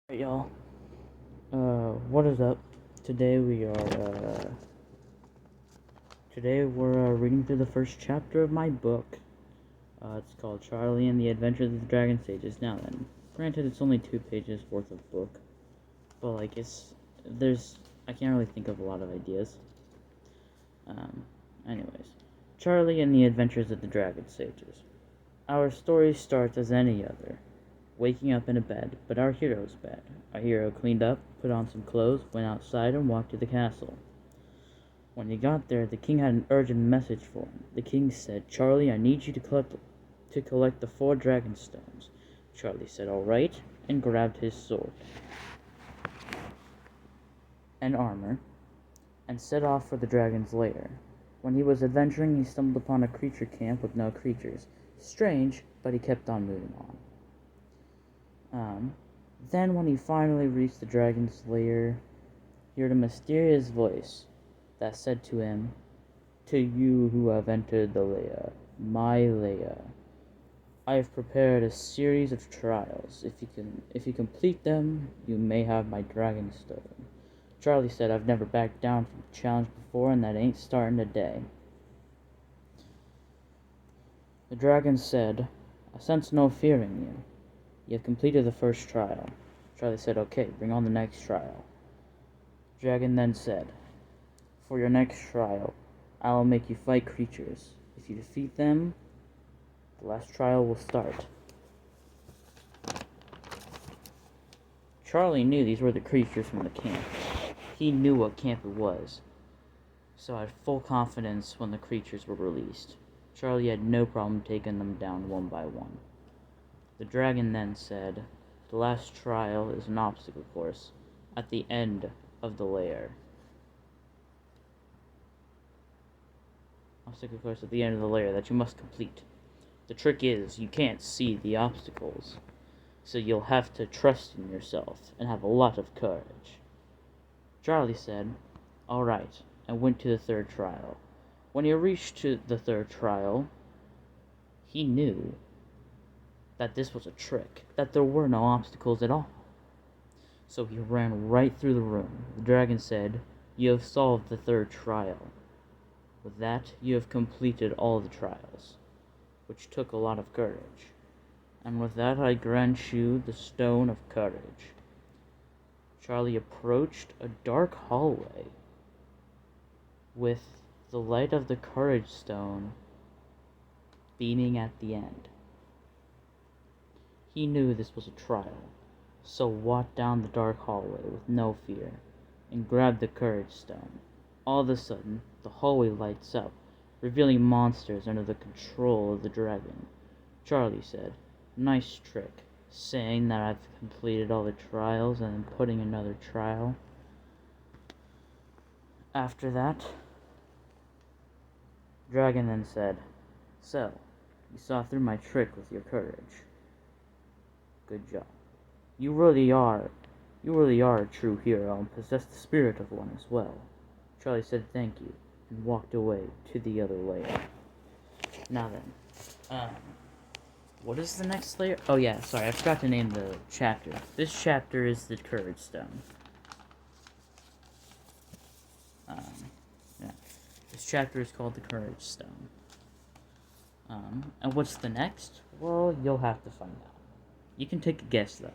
Hey y'all, what is up? Today we're reading through the first chapter of my book. It's called Charlie and the Adventures of the Dragon Sages. Now then, granted it's only 2 pages worth of book, but I can't really think of a lot of ideas. Anyways, Charlie and the Adventures of the Dragon Sages. Our story starts as any other. Waking up in a bed, but our hero's bed. Our hero cleaned up, put on some clothes, went outside, and walked to the castle. When he got there, the king had an urgent message for him. The king said, "Charlie, I need you to collect the 4 dragon stones." Charlie said, "All right," and grabbed his sword and armor, and set off for the dragon's lair. When he was adventuring, he stumbled upon a creature camp with no creatures. Strange, but he kept on moving on. Then when he finally reached the dragon's lair, he heard a mysterious voice that said to him, "To you who have entered the lair, my lair, I have prepared a series of trials. If you complete them, you may have my dragon stone." Charlie said, "I've never backed down from a challenge before, and that ain't starting today." The dragon said, "I sense no fear in you. You have completed the first trial." Charlie said, "Okay, bring on the next trial." The dragon then said, "For your next trial, I will make you fight creatures. If you defeat them, the last trial will start." Charlie knew these were the creatures from the camp. He knew what camp it was, so I had full confidence when the creatures were released. Charlie had no problem taking them down one by one. The dragon then said, "The last trial is an obstacle course at the end of the lair." Obstacle course at the end of the lair that you must complete. The trick is, you can't see the obstacles, so you'll have to trust in yourself and have a lot of courage. Charlie said, "All right," and went to the 3rd trial. When he reached to the 3rd trial, he knew that this was a trick, that there were no obstacles at all. So he ran right through the room. The dragon said, "You have solved the 3rd trial. With that, you have completed all the trials," which took a lot of courage. "And with that, I grant you the Stone of Courage." Charlie approached a dark hallway with the light of the Courage Stone beaming at the end. He knew this was a trial, so walked down the dark hallway with no fear and grabbed the Courage Stone. All of a sudden, the hallway lights up, revealing monsters under the control of the dragon. Charlie said, "Nice trick, saying that I've completed all the trials and then putting another trial." After that, Dragon then said, "So, you saw through my trick with your courage. Good job. You really are a true hero and possess the spirit of one as well." Charlie said thank you and walked away to the other layer. Now then, what is the next layer? Oh yeah, sorry, I forgot to name the chapter. This chapter is the Courage Stone. Yeah. This chapter is called the Courage Stone. And what's the next? Well, you'll have to find out. You can take a guess, though.